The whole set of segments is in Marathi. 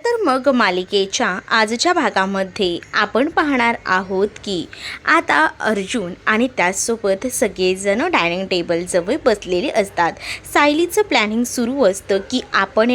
तर मग मालिकेच्या आजच्या भागामध्ये आपण पाहणार आहोत की आता अर्जुन आणि त्याचसोबत सगळेजण डायनिंग टेबलजवळ बसलेले असतात. सायलीचं प्लॅनिंग सुरू असतं की आपण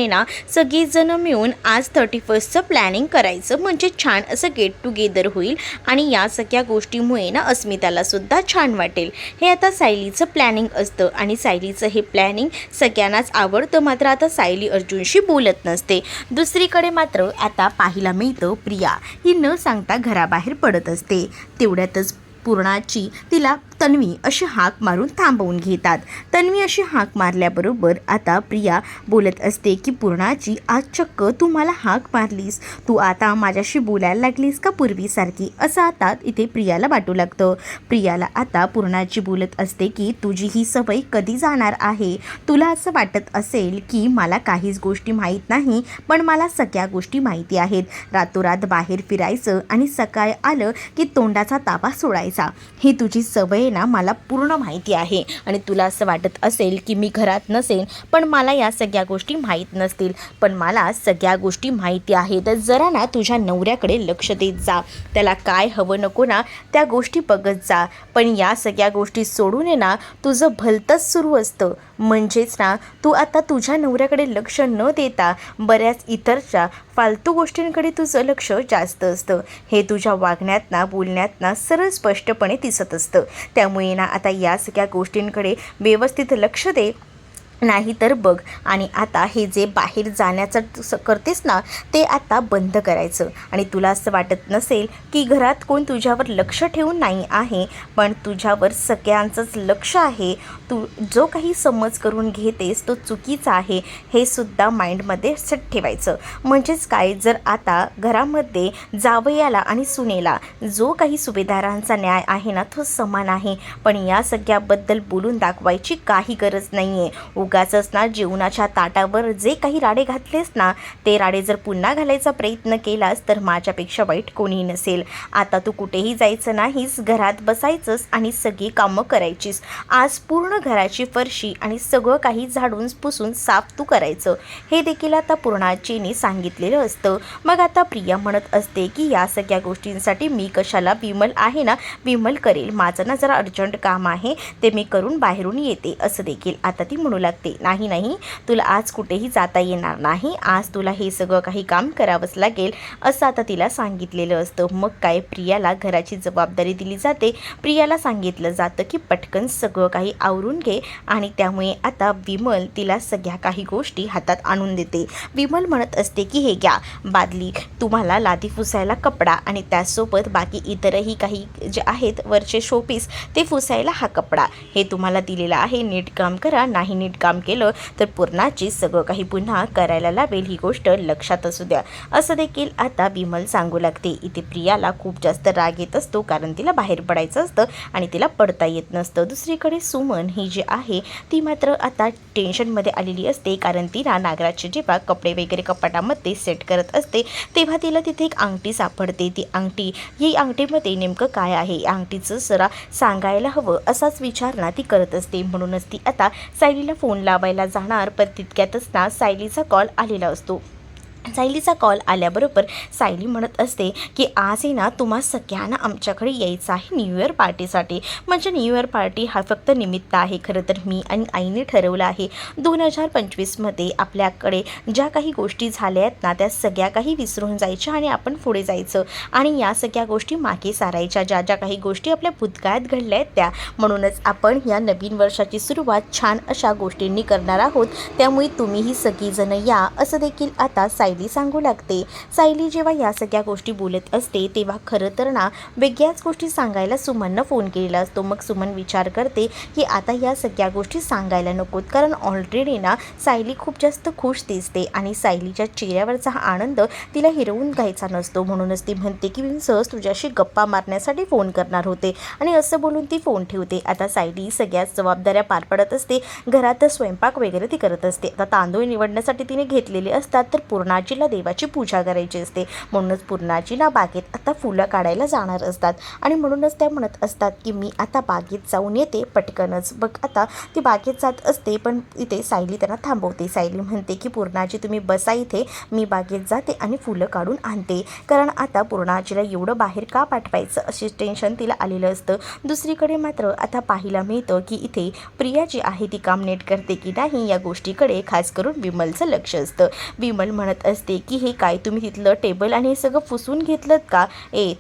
सगळेजण मिळून आज 31चं प्लॅनिंग करायचं, म्हणजे छान असं गेट टुगेदर होईल आणि या सगळ्या गोष्टीमुळे अस्मितालासुद्धा छान वाटेल. हे आता सायलीचं प्लॅनिंग असतं आणि सायलीचं हे प्लॅनिंग सगळ्यांनाच आवडतं. मात्र आता सायली अर्जुनशी बोलत नसते. दुसरीकडे मात्र आता पाहायला मिळतं प्रिया ही न सांगता घराबाहेर पडत असते. तेवढ्यातच पूर्णाची तिला तन्वी अशी हाक मारून थांबवून घेतात. तन्वी अशी हाक मारल्याबरोबर आता प्रिया बोलत असते की पूर्णाची आज चक्क तू मला हाक मारलीस, तू आता माझ्याशी बोलायला लागलीस का पूर्वीसारखी, असं आता इथे प्रियाला वाटू लागतं. प्रियाला आता पूर्णाची बोलत असते की तुझी ही सवय कधी जाणार आहे. तुला असं वाटत असेल की मला काहीच गोष्टी माहीत नाही, पण मला सगळ्या गोष्टी माहिती आहेत. रातोरात बाहेर फिरायचं आणि सकाळी आलं की तोंडाचा ताबा सोडायचा, ही तुझी सवय मला पूर्ण माहिती आहे. आणि तुला असं वाटत असेल की मी घरात नसेन पण मला या सगळ्या गोष्टी माहीत नसतील, पण मला सगळ्या गोष्टी माहिती आहेत. जरा तुझ्या नवऱ्याकडे लक्ष देत जा, त्याला काय हवं नको त्या गोष्टी बघत जा. पण या सगळ्या गोष्टी सोडून तुझं भलतंच सुरू असतं. म्हणजेच तू आता तुझ्या नवऱ्याकडे लक्ष न देता बऱ्याच इतरच्या फालतू गोष्टींकडे तुझं लक्ष जास्त असतं. हे तुझ्या वागण्यात बोलण्यात सरळ स्पष्टपणे दिसत असतं. त्यामुळे आता या सगळ्या गोष्टींकडे व्यवस्थित लक्ष दे, नाही तर बघ. आणि आता हे जे बाहेर जाण्याचं करतेस ते आता बंद करायचं. आणि तुला असं वाटत नसेल की घरात कोण तुझ्यावर लक्ष ठेवून नाही आहे, पण तुझ्यावर सगळ्यांचंच लक्ष आहे. तू जो काही समज करून घेतेस तो चुकीचा आहे, हे सुद्धा माइंडमध्ये सेट ठेवायचं. म्हणजेच काय, जर आता घरामध्ये जावयाला आणि सुनेला जो काही सुभेदारांचा न्याय आहे तो समान आहे, पण या सगळ्याबद्दल बोलून दाखवायची काही गरज नाही आहे. उगाचच जेवणाच्या ताटावर जे काही राडे घातलेस ते राडे जर पुन्हा घालायचा प्रयत्न केलास तर माझ्यापेक्षा वाईट कोणी नसेल. आता तू कुठेही जायचं नाहीस, घरात बसायचंस आणि सगळी कामं करायचीस. आज पूर्ण घराची फरशी आणि सगळं काही झाडून पुसून साफ तू करायचं, हे देखील आता पूर्णाचीने सांगितलेलं असतं. मग आता प्रिया म्हणत असते की या सगळ्या गोष्टींसाठी मी कशाला, विमल आहे विमल करेल, माझं जरा अर्जंट काम आहे ते मी करून बाहेरून येते, असं देखील आता ती म्हणू लागते. नाही, तुला आज कुठेही जाता येणार नाही, आज तुला हे सगळं काही काम करावंच लागेल, असं आता तिला सांगितलेलं असतं. मग काय, प्रियाला घराची जबाबदारी दिली जाते. प्रियाला सांगितलं जातं की पटकन सगळं काही आवरून घे. आणि त्यामुळे आता विमल तिला सगळ्या काही गोष्टी हातात आणून देते. विमल म्हणत असते की हे घ्या बादली, तुम्हाला लादी पुसायला कपडा आणि त्यासोबत बाकी इतरही काही जे आहेत वरचे शोपीस ते पुसायला हा कपडा, हे तुम्हाला दिलेला आहे, नीट काम करा. नाही नीट काम केलं तर पूर्णाची सगळं काही पुन्हा करायला लावेल, ही गोष्ट लक्षात असू द्या, असं देखील आता विमल सांगू लागते. इथे प्रियाला खूप जास्त राग येत असतो, कारण तिला बाहेर पडायचं असतं आणि तिला पडता येत नसतं. दुसरीकडे सुमन ही जी आहे ती मात्र आता टेन्शनमध्ये आलेली असते, कारण ती नागराजचे जेव्हा कपडे वगैरे कपाटामध्ये सेट करत असते तेव्हा तिला तिथे एक अंगठी सापडते. ती अंगठी, ही अंगठीमध्ये नेमकं काय आहे, या अंगठीचं जरा सांगायला हवं असाच विचार ती करत असते. म्हणूनच ती आता सायलीला फोन लावायला जाणार, पण तितक्यातच सायलीचा कॉल आलेला असतो. सायलीचा कॉल आल्याबरोबर सायली म्हणत असते की आज तुम्हा सगळ्यांना आमच्याकडे यायचं आहे न्यू इयर पार्टीसाठी. म्हणजे न्यू इयर पार्टी हा फक्त निमित्त आहे, खरं तर मी आणि आईने ठरवलं आहे 2025मध्ये आपल्याकडे ज्या काही गोष्टी झाल्या आहेत त्या सगळ्या काही विसरून जायच्या आणि आपण पुढे जायचं आणि या सगळ्या गोष्टी मागे सारायच्या, ज्या ज्या काही गोष्टी आपल्या भूतकाळात घडल्या आहेत त्या. म्हणूनच आपण या नवीन वर्षाची सुरुवात छान अशा गोष्टींनी करणार आहोत, त्यामुळे तुम्हीही सगळीजण या, असं देखील आता सायली सांगू लागते. सायली जेव्हा या सगळ्या गोष्टी बोलत असते तेव्हा खरं तर वेगळ्याच गोष्टी सांगायला सुमननं फोन केलेला असतो. मग सुमन विचार करते की आता या सगळ्या गोष्टी सांगायला नकोत, कारण ऑलरेडी सायली खूप जास्त खुश दिसते आणि सायलीच्या चेहऱ्यावरचा हा आनंद तिला हिरवून घ्यायचा नसतो. म्हणूनच ती म्हणते की मी सहज तुझ्याशी गप्पा मारण्यासाठी फोन करणार होते, आणि असं बोलून ती फोन ठेवते. आता सायली सगळ्याच जबाबदाऱ्या पार पडत असते. घरात स्वयंपाक वगैरे ती करत असते. आता तांदूळ निवडण्यासाठी तिने घेतलेले असतात, तर पूर्ण पूर्णाजीला देवाची पूजा करायची असते. म्हणूनच पूर्णाजीला बागेत आता फुलं काढायला जाणार असतात आणि म्हणूनच त्या म्हणत असतात की मी आता बागेत जाऊन येते पटकनच. बघ आता ती बागेत जात असते, पण इथे सायली त्यांना थांबवते. सायली म्हणते की पूर्णाजी तुम्ही बसा इथे, मी बागेत जाते आणि फुलं काढून आणते. कारण आता पूर्णाजीला एवढं बाहेर का पाठवायचं असे टेन्शन तिला आलेलं असतं. दुसरीकडे मात्र आता पाहायला मिळतं की इथे प्रिया जी आहे ती काम नीट करते की नाही या गोष्टीकडे खास करून विमलचं लक्ष असतं. विमल म्हणत असते की हे काय तुम्ही तिथलं टेबल आणि हे सगळं पुसून घेतलं का?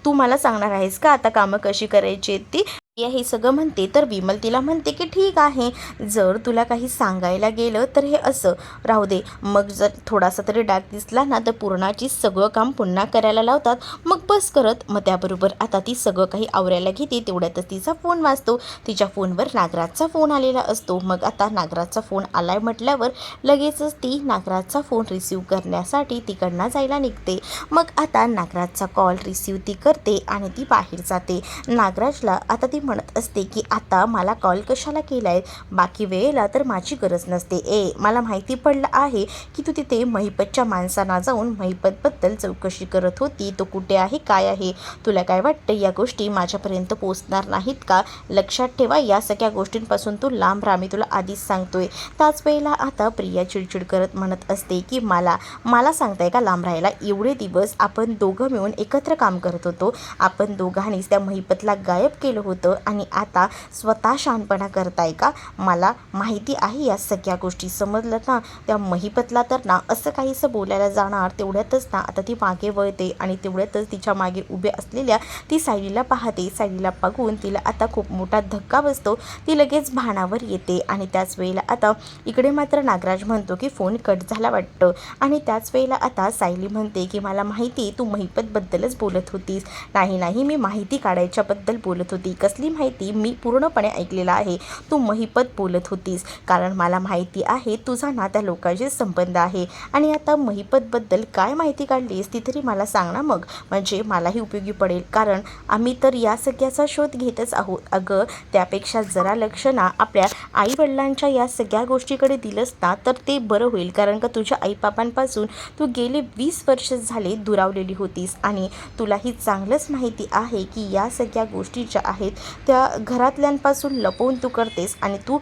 तू मला सांगणार आहेस का आता कामं कशी करायची आहेत ती? हे सगळं म्हणते तर विमल तिला म्हणते की ठीक आहे, जर तुला काही सांगायला गेलं तर हे असं राहू दे. मग जर थोडासा तरी डाग दिसला ना तर पूर्णाची सगळं काम पुन्हा करायला लावतात. मग बस करत. मग त्याबरोबर आता ती सगळं काही आवरायला घेते. तेवढ्यातच तिचा फोन वाजतो. तिच्या फोनवर नागराजचा फोन आलेला असतो. मग आता नागराजचा फोन आलाय म्हटल्यावर लगेचच ती नागराजचा फोन रिसीव करण्यासाठी तिकडनं जायला निघते. मग आता नागराजचा कॉल रिसीव ती करते आणि ती बाहेर जाते. नागराजला आता ती म्हणत असते की आता मला कॉल कशाला केलाय, बाकी वेळेला तर माझी गरज नसते. मला माहिती पडलं आहे की तू तिथे महिपतच्या माणसांना जाऊन महिपतबद्दल चौकशी करत होती. तो कुठे आहे, काय आहे, तुला काय वाटतं या गोष्टी माझ्यापर्यंत पोचणार नाहीत का? लक्षात ठेवा या सगळ्या गोष्टींपासून तू लांब राहा, मी तुला आधीच सांगतोय. त्याच वेळेला आता प्रिया चिडचिड करत म्हणत असते की मला सांगताय का लांब राहायला? एवढे दिवस आपण दोघं मिळून एकत्र काम करत होतो. आपण दोघांनीच त्या महिपतला गायब केलं होतं आणि आता स्वतः शहाणपणा करताय का? मला माहिती आहे या सगळ्या गोष्टी, समजलं ना? त्या महिपतला तर ना असं काहीसं बोलायला जाणार तेवढ्यातच ना आता ती मागे वळते आणि तेवढ्यातच तिच्या मागे उभे असलेल्या ती सायलीला पाहते. सायलीला बघून तिला आता खूप मोठा धक्का बसतो. ती लगेच भानावर येते आणि त्याच वेळेला आता इकडे मात्र नागराज म्हणतो की फोन कट झाला वाटतं. आणि त्याच वेळेला आता सायली म्हणते की मला माहिती तू महिपतबद्दलच बोलत होतीस. नाही, मी माहिती काढायच्याबद्दल बोलत होती. कसली माहिती? मी पूर्णपणे ऐकलेलं आहे. तू महिपत बोलत होतीस, कारण मला माहिती आहे तुझा ना त्या लोकांशी संबंध आहे. आणि आता महिपतबद्दल काय माहिती काढलीस ती तरी मला सांग ना मग, म्हणजे मलाही उपयोगी पडेल. कारण आम्ही तर या सगळ्याचा शोध घेतच आहोत. अगं त्यापेक्षा जरा लक्ष ना आपल्या आईवडिलांच्या या सगळ्या गोष्टीकडे दिलंस ना तर ते बरं होईल. कारण का तुझ्या आईबापांपासून तू गेले 20 वर्ष झाले दुरावलेली होतीस आणि तुलाही चांगलंच माहिती आहे की या सगळ्या गोष्टी ज्या आहेत त्या घरातल्यांपासून लपवून तू करतेस आणि तू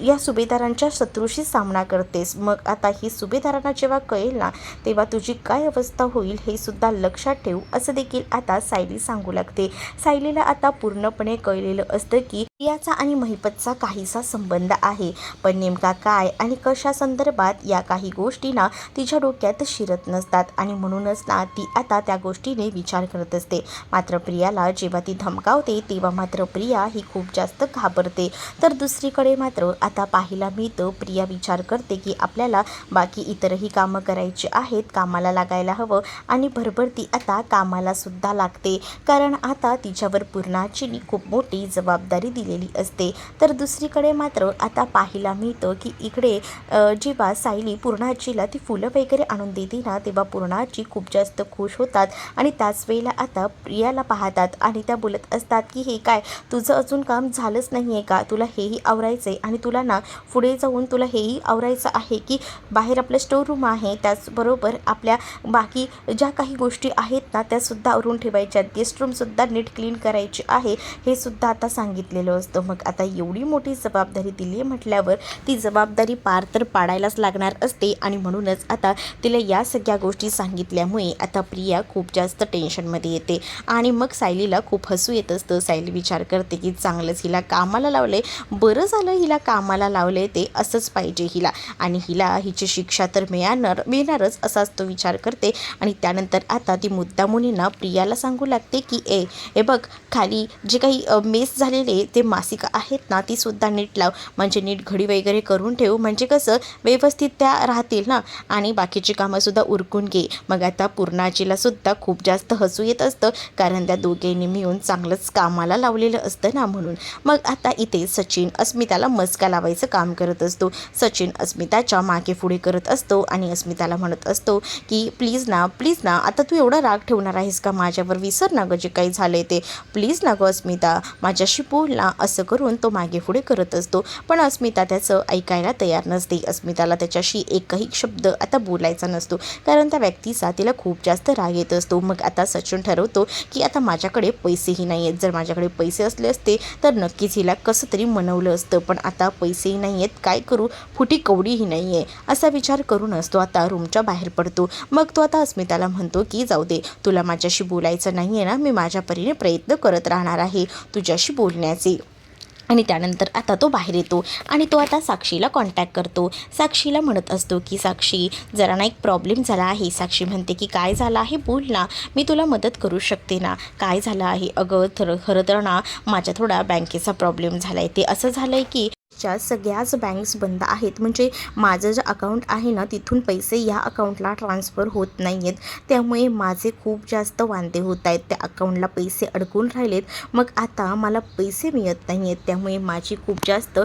या सुभेदारांच्या शत्रूशी सामना करतेस. मग आता ही सुभेदारांना जेव्हा कळेल ना तेव्हा तुझी काय अवस्था होईल हे सुद्धा लक्षात ठेव, असं देखील आता सायली सांगू लागते. सायलीला आता पूर्णपणे कळलेलं असतं की प्रियाचा आणि महिपतचा काहीसा संबंध आहे, पण नेमका काय आणि कशा संदर्भात या काही गोष्टी ना तिच्या डोक्यात शिरत नसतात आणि म्हणूनच ना ती आता त्या गोष्टीने विचार करत असते. मात्र प्रियाला जेव्हा ती धमकावते तेव्हा मात्र प्रिया ही खूप जास्त घाबरते. तर दुसरीकडे मात्र आता पाहायला मिळतं प्रिया विचार करते की आपल्याला बाकी इतरही कामं करायची आहेत, कामाला लागायला हवं आणि भरभर ती आता कामाला सुद्धा लागते. कारण आता तिच्यावर पूर्णाजीने खूप मोठी जबाबदारी दिलेली असते. तर दुसरीकडे मात्र आता पाहायला मिळतं की इकडे जेव्हा सायली पूर्णाजीला ती फुलं वगैरे आणून देते ना तेव्हा पूर्णाजी खूप जास्त खुश होतात आणि त्याच वेळेला आता प्रियाला पाहतात आणि त्या बोलत असतात की हे काय तुझं अजून काम झालंच नाही आहे का? तुला हेही आवरायचं आहे आणि तुला ना पुढे जाऊन तुला हेही आवरायचं आहे की बाहेर आपलं स्टोर रूम आहे, त्याचबरोबर आपल्या बाकी ज्या काही गोष्टी आहेत ना त्यासुद्धा आवरून ठेवायच्या, गेस्ट रूमसुद्धा नीट क्लीन करायची आहे, हे सुद्धा आता सांगितलेलं असतं. मग आता एवढी मोठी जबाबदारी दिली म्हटल्यावर ती जबाबदारी पार तर पाडायलाच लागणार असते आणि म्हणूनच आता तिला या सगळ्या गोष्टी सांगितल्यामुळे आता प्रिया खूप जास्त टेन्शनमध्ये येते आणि मग सायलीला खूप हसू येत असतं. सायली विचार करते की चांगलंच हिला कामाला लावले, बरं झालं हिला कामाला लावले, ते असंच पाहिजे हिला आणि हिला हिची शिक्षा तर मिळणारच असाच तो विचार करते. आणि त्यानंतर आता ती मुद्दामुनींना प्रियाला सांगू लागते की हे बघ खाली जे काही मेस झालेले ते मासिकं आहेत ना ती सुद्धा नीट लाव, म्हणजे नीट घडी वगैरे करून ठेव, म्हणजे कसं व्यवस्थित त्या राहतील ना आणि बाकीची कामंसुद्धा उरकून घे. मग आता पूर्णाजीला सुद्धा खूप जास्त हसू येत असतं कारण त्या दोघेंनी मिळून चांगलंच कामाला लावलेलं असतं ना म्हणून. मग आता इथे सचिन अस्मिताला मस्का लावायचं काम करत असतो. सचिन अस्मिताच्या मागे पुढे करत असतो आणि अस्मिताला म्हणत असतो की प्लीज ना आता तू एवढा राग ठेवणार आहेस का माझ्यावर? विसर ना गं जे काही झाले ते, प्लीज ना गं अस्मिता माझ्याशी बोल ना, असं करून तो मागे पुढे करत असतो. पण अस्मिता त्याचं ऐकायला तयार नसते. अस्मिताला त्याच्याशी एकही शब्द आता बोलायचा नसतो, कारण त्या व्यक्तीचा तिला खूप जास्त राग येत असतो. मग आता सचिन ठरवतो की आता माझ्याकडे पैसेही नाही आहेत. जर माझ्याकडे पैसे असले असते तर नक्कीच हिला कसं तरी मनवलं असतं, पण आता पैसेही नाही आहेत, काय करू, फुटी कवडीही नाही आहे, असा विचार करूनच तो आता रूमच्या बाहेर पडतो. मग तो आता अस्मिताला म्हणतो की जाऊ दे, तुला माझ्याशी बोलायचं नाही आहे ना, मी माझ्या परीने प्रयत्न करत राहणार आहे तुझ्याशी बोलण्याचे. आणि त्यानंतर आता तो बाहेर येतो आणि तो आता साक्षीला कॉन्टॅक्ट करतो. साक्षीला म्हणत असतो की साक्षी, जरा ना एक प्रॉब्लेम झाला आहे. साक्षी म्हणते की काय झालं आहे, बोल ना, मी तुला मदत करू शकते ना, काय झालं आहे. अगं खरं तर ना माझ्या थोडा बँकेचा प्रॉब्लेम झाला आहे. ते असं झालं आहे की सगळ्याच बँक्स बंद आहेत, म्हणजे माझं जे अकाउंट आहे ना तिथून पैसे या अकाउंटला ट्रान्सफर होत नाही आहेत. त्यामुळे माझे खूप जास्त वांदे होत आहेत. त्या अकाउंटला पैसे अडकून राहिलेत. मग आता मला पैसे मिळत नाही आहेत. त्यामुळे माझी खूप जास्त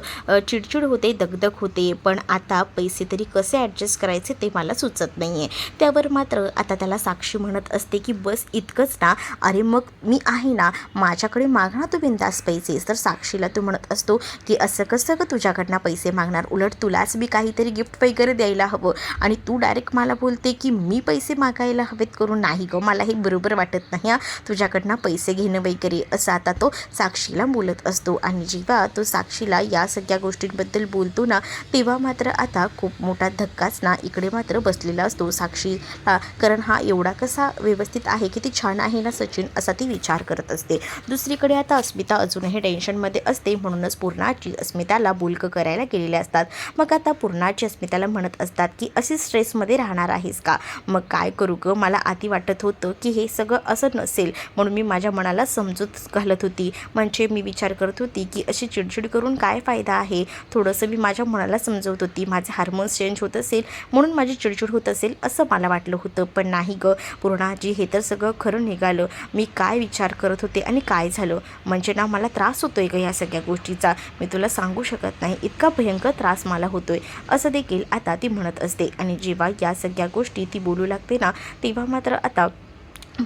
चिडचिड होते, दगदग होते. पण आता पैसे तरी कसे ॲडजस्ट करायचे ते मला सुचत नाही आहे. त्यावर मात्र आता त्याला साक्षी म्हणत असते की बस इतकंच ना, अरे मग मी आहे ना, माझ्याकडे माग ना तू बिनधास्त पैसे. तर साक्षीला तो म्हणत असतो की असं कसं तुझ्याकडनं पैसे मागणार, उलट तुलाच मी काहीतरी गिफ्ट वगैरे द्यायला हवं आणि तू डायरेक्ट मला बोलते की मी पैसे मागायला हवेत करून. नाही गं, मला हे बरोबर वाटत नाही तुझ्याकडनं पैसे घेणं वगैरे, असं आता तो साक्षीला बोलत असतो. आणि जेव्हा तो साक्षीला या सगळ्या गोष्टींबद्दल बोलतो ना, तेव्हा मात्र आता खूप मोठा धक्काच ना इकडे मात्र बसलेला असतो साक्षीला, कारण हा एवढा कसा व्यवस्थित आहे, किती छान आहे ना सचिन, असा ती विचार करत असते. दुसरीकडे आता अस्मिता अजूनही टेन्शनमध्ये असते, म्हणूनच पूर्णाची अस्मिताला बोलकं करायला गेलेले असतात. मग आता पूर्णाची अस्मिताला म्हणत असतात की अशी स्ट्रेसमध्ये राहणार आहेस का. मग काय करू गं, मला आधी वाटत होतं की हे सगळं असं नसेल, म्हणून मी माझ्या मनाला समजूत घालत होती. म्हणजे मी विचार करत होती की अशी चिडचिड करून काय फायदा आहे. थोडंसं मी माझ्या मनाला समजवत होती, माझे हार्मोन्स चेंज होत असेल म्हणून माझी चिडचिड होत असेल असं मला वाटलं होतं. पण नाही गं पूर्णाजी, हे तर सगळं खरं निघालं. मी काय विचार करत होते आणि काय झालं, म्हणजे ना मला त्रास होतोय गं या सगळ्या गोष्टीचा, मी तुला सांगू शकत नाही, इतका भयंकर त्रास मला होतोय, असं देखील आता ती म्हणत असते. आणि जेव्हा या सगळ्या गोष्टी ती बोलू लागते ना, तेव्हा मात्र आता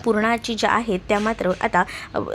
पूर्णाची ज्या आहेत त्या मात्र आता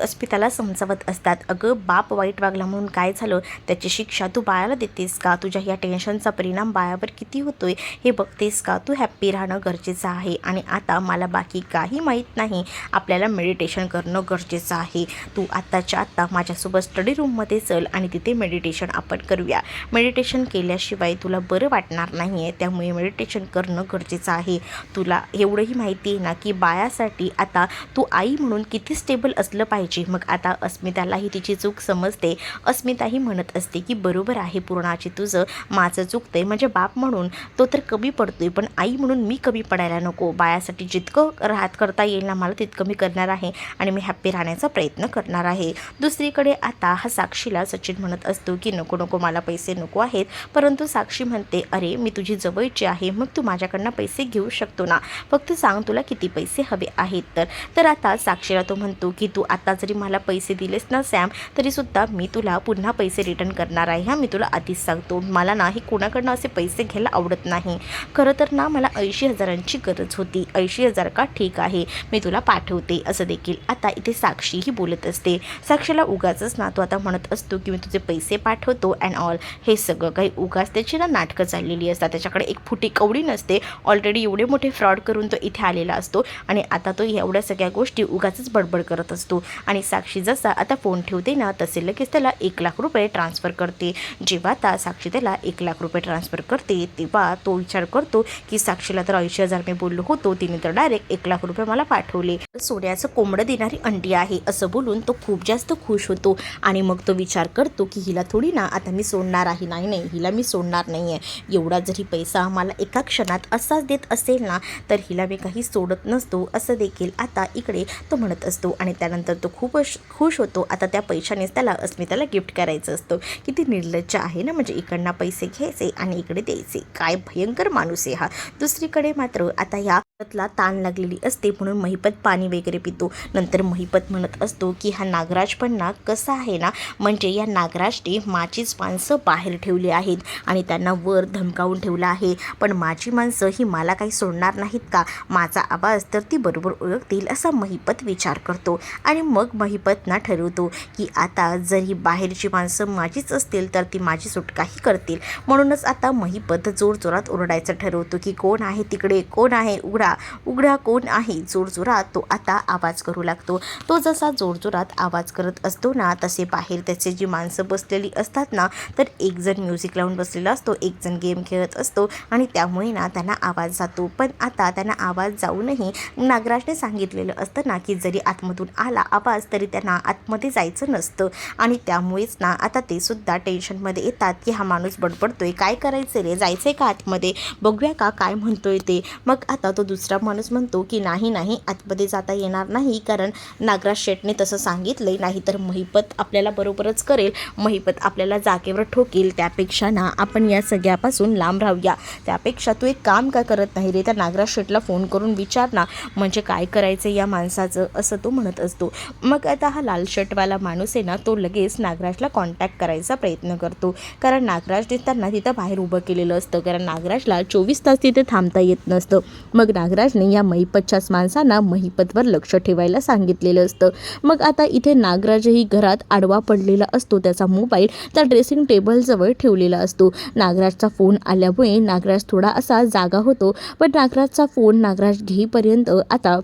अस्मिताला समजावत असतात. अगं बाप वाईट वागला म्हणून काय झालं, त्याची शिक्षा तू बाळाला देतेस का, तुझ्या या टेन्शनचा परिणाम बाळावर किती होतोय हे बघतेस का, तू हॅप्पी राहणं गरजेचं आहे. आणि आता मला बाकी काही माहीत नाही, आपल्याला मेडिटेशन करणं गरजेचं आहे. तू आत्ताच्या आत्ता माझ्यासोबत स्टडी रूममध्ये चल आणि तिथे मेडिटेशन आपण करूया. मेडिटेशन केल्याशिवाय तुला बरं वाटणार नाही आहे, त्यामुळे मेडिटेशन करणं गरजेचं आहे. तुला एवढंही माहिती आहे ना की बाळासाठी आता तू आई म्हणून किती स्टेबल असलं पाहिजे. मग आता अस्मितालाही तिची चूक समजते. अस्मिताही म्हणत असते की बरोबर आहे पूर्णाची तुझं, माझं चुकतंय, म्हणजे बाप म्हणून तो तर कमी पडतोय, पण आई म्हणून मी कमी पडायला नको. बाळासाठी जितकं करता येईल ना मला तितकं मी करणार आहे आणि मी हॅप्पी राहण्याचा प्रयत्न करणार आहे. दुसरीकडे आता हा साक्षीला सचिन म्हणत असतो की नको नको, मला पैसे नको आहेत. परंतु साक्षी म्हणते अरे मी तुझी जवळची आहे, मग तू माझ्याकडनं पैसे घेऊ शकतो ना, फक्त सांग तुला किती पैसे हवे आहेत. तर आता साक्षीला तो म्हणतो की तू आता जरी मला पैसे दिलेस ना सॅम, तरीसुद्धा मी तुला पुन्हा पैसे रिटर्न करणार आहे. मी तुला आधीच सांगतो, मला ना हे कोणाकडनं असे पैसे घ्यायला आवडत नाही. खरं तर ना मला 80,000ची गरज होती. 80,000 का, ठीक आहे मी तुला पाठवते, असं देखील आता इथे साक्षीही बोलत असते. साक्षीला उगाचच ना तो आता म्हणत असतो की मी तुझे पैसे पाठवतो अँड ऑल, हे सगळं काही उगाच त्याची ना नाटकं चाललेली असतात. त्याच्याकडे एक फुटी कवडी नसते. ऑलरेडी एवढे मोठे फ्रॉड करून तो इथे आलेला असतो आणि आता तो एवढ्या सगळ्या गोष्टी उगाचच बडबड करत असतो. आणि साक्षी जसा आता फोन ठेवते ना तसे लगेच त्याला 1,00,000 रुपये ट्रान्सफर करते. जेव्हा आता साक्षी त्याला 1,00,000 रुपये ट्रान्सफर करते तेव्हा तो विचार करतो की साक्षीला तर 80,000 मी बोललो होतो, तिने तर डायरेक्ट 1,00,000 रुपये मला पाठवले. सोन्याचं कोंबडं देणारी अंडी आहे असं बोलून तो खूप जास्त खुश होतो. आणि मग तो विचार करतो की हिला थोडी ना आता मी सोडणार आहे. नाही, हिला मी सोडणार नाही आहे. एवढा जरी पैसा मला एका क्षणात असाच देत असेल ना तर हिला मी काही सोडत नसतो, असं देखील आता इकडे तो म्हणत असतो. आणि त्यानंतर तो खूप खुश होतो. आता त्या पैशानेच त्याला अस्मिताला गिफ्ट करायचं असतं. किती निर्लज्ज आहे ना, म्हणजे इकडनं पैसे घ्यायचे आणि इकडे द्यायचे. काय भयंकर माणूस आहे हा. दुसरीकडे मात्र आता ह्या महिपतला ताण लागलेली असते म्हणून महिपत पाणी वगैरे पितो. नंतर महिपत म्हणत असतो की हा नागराज पण ना कसा आहे ना, म्हणजे या नागराजने माझीच माणसं बाहेर ठेवली आहेत आणि त्यांना वर धमकावून ठेवलं आहे, पण माझी माणसं ही मला काही सोडणार नाहीत का, माझा आवाज तर ती बरोबर ओळखतील असा महिपत विचार करतो. आणि मग महिपत ना ठरवतो की आता जर ही बाहेरची माणसं माझीच असतील तर ती माझी सुटकाही करतील. म्हणूनच आता महिपत जोरजोरात ओरडायचं ठरवतो की कोण आहे तिकडे, कोण आहे, उघडा उघडा, कोण आहे. जोरजोरात तो आता आवाज करू लागतो. तो जसा जोरजोरात आवाज करत असतो ना, तसे बाहेर त्याचे जी माणसं बसलेली असतात ना, तर एक जण म्युझिक लावून बसलेला असतो, एक जण गेम खेळत असतो आणि त्यामुळे ना त्यांना आवाज जातो. पण आता त्यांना आवाज जाऊनही नागराजने सांगितलेलं असतं ना की जरी आतमधून आला आवाज तरी त्यांना आतमध्ये जायचं नसतं. आणि त्यामुळेच ना आता ते सुद्धा टेन्शनमध्ये येतात की हा माणूस बडबडतोय, काय करायचं रे, जायचंय का आतमध्ये, बघूया का काय म्हणतोय ते. मग आता तो दुसरा माणूस म्हणतो की नाही नाही, आतमध्ये जाता येणार नाही, कारण नागराज शेटने तसं सांगितलंय, नाही तर महिपत आपल्याला बरोबरच करेल, महिपत आपल्याला जागेवर ठोकेल, त्यापेक्षा ना आपण या सगळ्यापासून लांब राहूया. त्यापेक्षा तू एक काम का करत नाही रे, त्या नागराज शेटला फोन करून विचार ना, म्हणजे काय करायचं या माणसाचं, असं तो म्हणत असतो. मग आता हा लाल शर्टवाला माणूस आहे ना, तो लगेच नागराजला कॉन्टॅक्ट करायचा प्रयत्न करतो, कारण नागराजने त्यांना तिथं बाहेर उभं केलेलं असतं, कारण नागराजला 24 तास तिथे थांबता येत नसतं. मग नागराजने या महिपतच्याच माणसांना महिपतवर लक्ष ठेवायला सांगितलेलं असतं. मग आता इथे नागराजही घरात आडवा पडलेला असतो, त्याचा मोबाईल त्या ड्रेसिंग टेबलजवळ ठेवलेला असतो. नागराजचा फोन आल्यामुळे नागराज थोडा असा जागा होतो, पण नागराजचा फोन नागराज घेईपर्यंत आता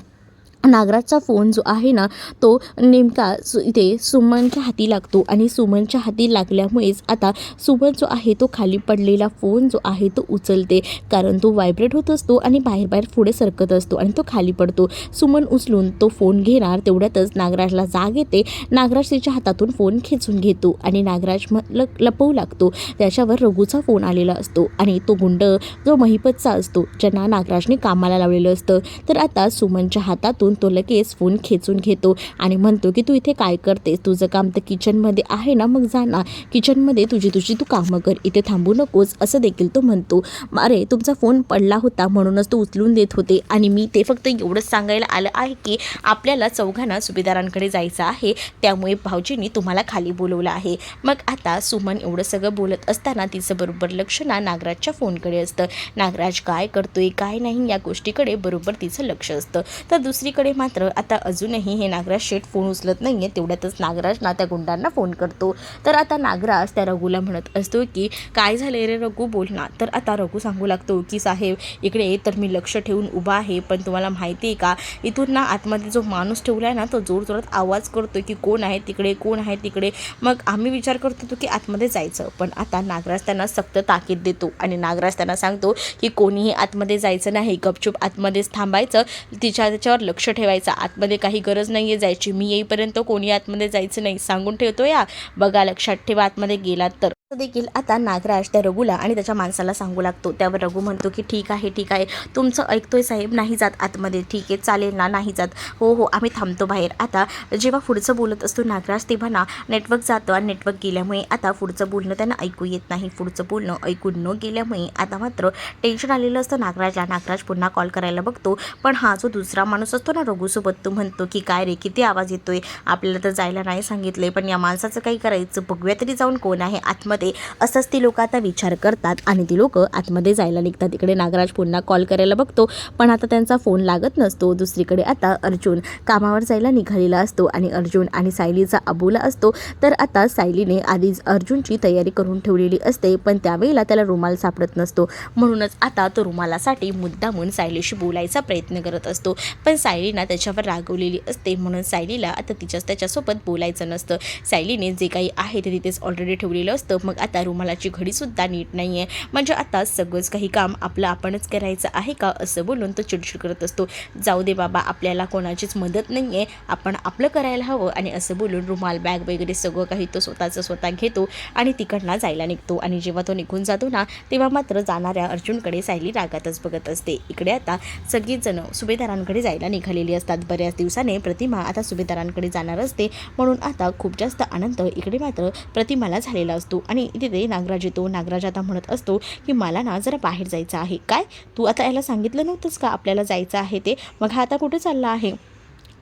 नागराजचा फोन जो आहे ना, तो नेमका इथे सुमनच्या हाती लागतो आणि सुमनच्या हाती लागल्यामुळेच आता सुमन जो आहे तो खाली पडलेला फोन जो आहे तो उचलते, कारण तो व्हायब्रेट होत असतो आणि बाहेर बाहेर पुढे सरकत असतो आणि तो खाली पडतो. सुमन उचलून तो फोन घेणार तेवढ्यातच नागराजला जाग येते. नागराज तिच्या हातातून फोन खेचून घेतो आणि नागराज लपवू लागतो. त्याच्यावर रघुचा फोन आलेला असतो आणि तो गुंड जो महिपतचा असतो, ज्यांना नागराजने कामाला लावलेलं असतं. तर आता सुमनच्या हातातून तो लगेच फोन खेचून घेतो आणि म्हणतो की तू इथे काय करतेस, तुझं काम तर किचनमध्ये आहे ना, मग जा ना किचनमध्ये, तुझी तू कामं कर, इथे थांबू नकोस, असं देखील तो म्हणतो. अरे तुमचा फोन पडला होता म्हणूनच तो उचलून देत होते आणि मी ते फक्त एवढंच सांगायला आलं आहे की आपल्याला चौघांना सुभेदारांकडे जायचं आहे, त्यामुळे भाऊजींनी तुम्हाला खाली बोलवलं आहे. मग आता सुमन एवढं सगळं बोलत असताना तिचं बरोबर लक्ष ना नागराजच्या फोनकडे असतं. नागराज काय करतोय काय नाही या गोष्टीकडे बरोबर तिचं लक्ष असतं. तर दुसरीकडे मात्र आता अजूनही हे नागराज शेट फोन उचलत नाही आहे. तेवढ्यातच नागराज ना त्या गुंडांना फोन करतो. तर आता नागराज त्या रघुला म्हणत असतो की काय झालं रे रघु, बोल ना. तर आता रघु सांगू लागतो की साहेब इकडे तर मी लक्ष ठेवून उभा आहे, पण तुम्हाला माहिती आहे का, इथून ना आतमध्ये जो माणूस ठेवला आहे ना, तो जोरजोरात आवाज करतोय की कोण आहे तिकडे, कोण आहे तिकडे. मग आम्ही विचार करत होतो की आतमध्ये जायचं, पण आता नागराज त्यांना सक्त ताकीद देतो आणि नागराज त्यांना सांगतो की कोणीही आतमध्ये जायचं नाही, गपचूप आतमध्येच थांबायचं, त्याच्यावर लक्ष ठेवायचं, आतमध्ये काही गरज नाही आहे जायची, मी येईपर्यंत कोणी आतमध्ये जायचं नाही, सांगून ठेवतो या, बघा लक्षात ठेवा आतमध्ये गेलात तर. देखील आता नागराज त्या रघुला आणि त्याच्या माणसाला सांगू लागतो. त्यावर रघु म्हणतो की ठीक आहे, तुमचं ऐकतोय साहेब, नाही जात आतमध्ये, ठीक आहे चालेल ना, नाही जात, हो आम्ही थांबतो बाहेर. आता जेव्हा पुढचं बोलत असतो नागराज तेव्हा ना नेटवर्क जातं आणि नेटवर्क गेल्यामुळे आता पुढचं बोलणं त्यांना ऐकू येत नाही. पुढचं बोलणं ऐकून न गेल्यामुळे आता मात्र टेन्शन आलेलं असतं नागराजला. नागराज पुन्हा कॉल करायला बघतो, पण हा जो दुसरा माणूस असतो ना रघुसोबत, तो म्हणतो की काय रे, किती आवाज येतोय, आपल्याला तर जायला नाही सांगितलंय, पण या माणसाचं काही करायचं, बघूया तरी जाऊन कोण आहे आतमध्ये, असंच ती लोक आता विचार करतात आणि ती लोक आतमध्ये जायला निघतात. इकडे नागराज पुन्हा कॉल करायला बघतो, पण आता त्यांचा फोन लागत नसतो. दुसरीकडे आता अर्जुन कामावर जायला निघालेला असतो आणि अर्जुन आणि सायलीचा अबोला असतो. तर आता सायलीने आधीच अर्जुनची तयारी करून ठेवलेली असते, पण त्यावेळेला त्याला रुमाल सापडत नसतो, म्हणूनच आता तो रुमालासाठी मुद्दामून सायलीशी बोलायचा प्रयत्न करत असतो. पण सायलीना त्याच्यावर रागवलेली असते, म्हणून सायलीला आता त्याच्यासोबत बोलायचं नसतं. सायलीने जे काही आहे ते तिथेच ऑलरेडी ठेवलेलं असतं. मग आता रुमालाची घडीसुद्धा नीट नाही आहे, म्हणजे आता सगळंच काही काम आपलं आपणच करायचं आहे का, असं बोलून तो चिडचिड करत असतो. जाऊ दे बाबा, आपल्याला कोणाचीच मदत नाही आहे, आपण आपलं करायला हवं, आणि असं बोलून रुमाल बॅग वगैरे सगळं काही तो स्वतः घेतो आणि तिकडनं जायला निघतो. आणि जेव्हा तो निघून जातो ना, तेव्हा मात्र जाणाऱ्या अर्जुनकडे सायली रागातच बघत असते. इकडे आता सगळीजण सुभेदारांकडे जायला निघालेली असतात. बऱ्याच दिवसाने प्रतिमा आता सुभेदारांकडे जाणार असते, म्हणून आता खूप जास्त आनंद इकडे मात्र प्रतिमाला झालेला असतो. आणि तिथे नागराज येतो. नागराज आता म्हणत असतो की मला ना जरा बाहेर जायचं आहे. काय, तू आता याला सांगितलं नव्हतंस का आपल्याला जायचं आहे ते, मग हा आता कुठे चालला आहे?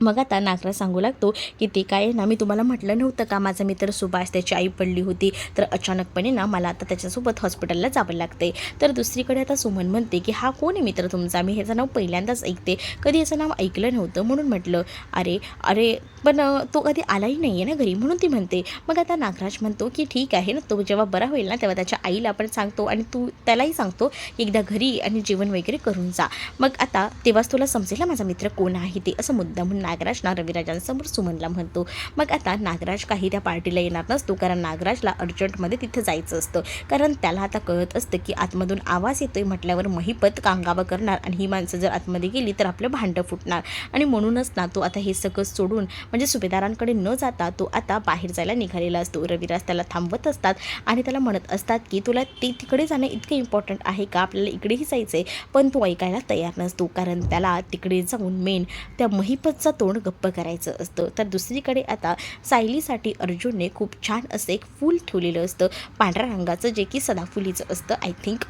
मग आता नागराज सांगू लागतो की ते काय ना, मी तुम्हाला म्हटलं नव्हतं का माझा मित्र सुभाष त्याची आई पडली होती, तर अचानकपणे ना मला आता त्याच्यासोबत हॉस्पिटलला जावं लागते. तर दुसरीकडे आता सुमन म्हणते की हा कोण आहे मित्र तुमचा, मी ह्याचं नाव पहिल्यांदाच ऐकते, कधी याचं नाव ऐकलं नव्हतं म्हणून म्हटलं. अरे अरे पण तो कधी आलाही नाही आहे ना घरी, म्हणून ती म्हणते. मग आता नागराज म्हणतो की ठीक आहे ना, तो जेव्हा बरा होईल ना तेव्हा त्याच्या आईला आपण सांगतो आणि तू त्यालाही सांगतो की एकदा घरी आणि जेवण वगैरे करून जा. मग आता तेव्हाच तुला समजेल ना माझा मित्र कोण आहे ते, असं मुद्दा म्हणून नागराज ना रविराजांसमोर सुमनला म्हणतो. मग आता नागराज काही त्या पार्टीला येणार नसतो, कारण नागराजला अर्जंटमध्ये तिथं जायचं असतं. कारण त्याला आता कळत असतं की आतमधून आवाज येतोय म्हटल्यावर महिपत कांगावा करणार आणि ही माणसं जर आतमध्ये गेली तर आपलं भांडं फुटणार. आणि म्हणूनच ना तो आता हे सगळं सोडून म्हणजे सुभेदारांकडे न जाता तो आता बाहेर जायला निघालेला असतो. रविराज त्याला थांबवत असतात आणि त्याला म्हणत असतात की तुला ते तिकडे जाणं इतकं इम्पॉर्टंट आहे का, आपल्याला इकडेही जायचं आहे. पण तो ऐकायला तयार नसतो, कारण त्याला तिकडे जाऊन मेन त्या महिपतचं तोंड गप्प करायचं असतं. तर दुसरीकडे आता सायलीसाठी अर्जुनने खूप छान असं एक फूल ठेवलेलं असतं पांढऱ्या रंगाचं, जे की सदाफुलीचं असतं आय थिंक.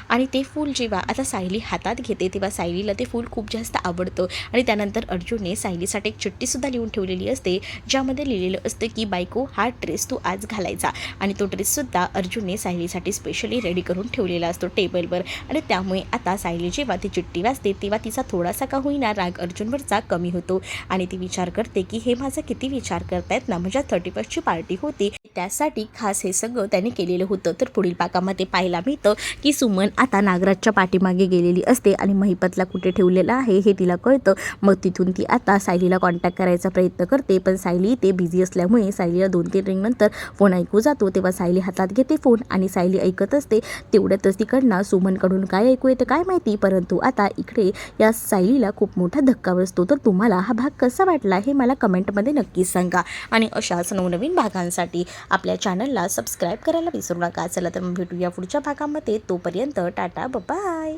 आणि ते फूल जेव्हा आता सायली हातात घेते तेव्हा सायलीला ते फूल खूप जास्त आवडतं. आणि त्यानंतर अर्जुनने सायलीसाठी एक चिठ्ठीसुद्धा लिहून ठेवलेली असते, ज्यामध्ये लिहिलेलं असतं की बायको हा ड्रेस तू आज घालायचा. आणि तो ड्रेससुद्धा अर्जुनने सायलीसाठी स्पेशली रेडी करून ठेवलेला असतो टेबलवर. आणि त्यामुळे आता सायली जेव्हा ती चिठ्ठी वाचते तेव्हा तिचा थोडासा का होईना राग अर्जुनवरचा कमी होतो. आणि ती विचार करते की हे माझा किती विचार करतायत ना, म्हणजे 31st पार्टी होती त्यासाठी खास हे सगळं त्यांनी केलेलं होतं. तर पुढील पाकामध्ये पाहायला मिळतं की सुमन आता नागराजच्या पाठीमागे गेलेली असते आणि महिपतला कुठे ठेवलेलं आहे हे तिला कळतं. मग तिथून ती आता सायलीला कॉन्टॅक्ट करायचा प्रयत्न करते, पण सायली ते बिझी असल्यामुळे सायलीला 2-3 रिंगनंतर फोन ऐकू जातो. तेव्हा सायली हातात घेते फोन आणि सायली ऐकत असते. तेवढ्यातच तिकडनं सुमनकडून काय ऐकू येतं काय माहिती, परंतु आता इकडे या सायलीला खूप मोठा धक्का बसतो. तर तुम्हाला हा भाग कसा वाटला हे मला कमेंटमध्ये नक्कीच सांगा. आणि अशाच नवनवीन भागांसाठी आपल्या चॅनलला सबस्क्राईब करायला विसरू नका. चला तर मग भेटूया पुढच्या भागामध्ये. तोपर्यंत टाटा बाय.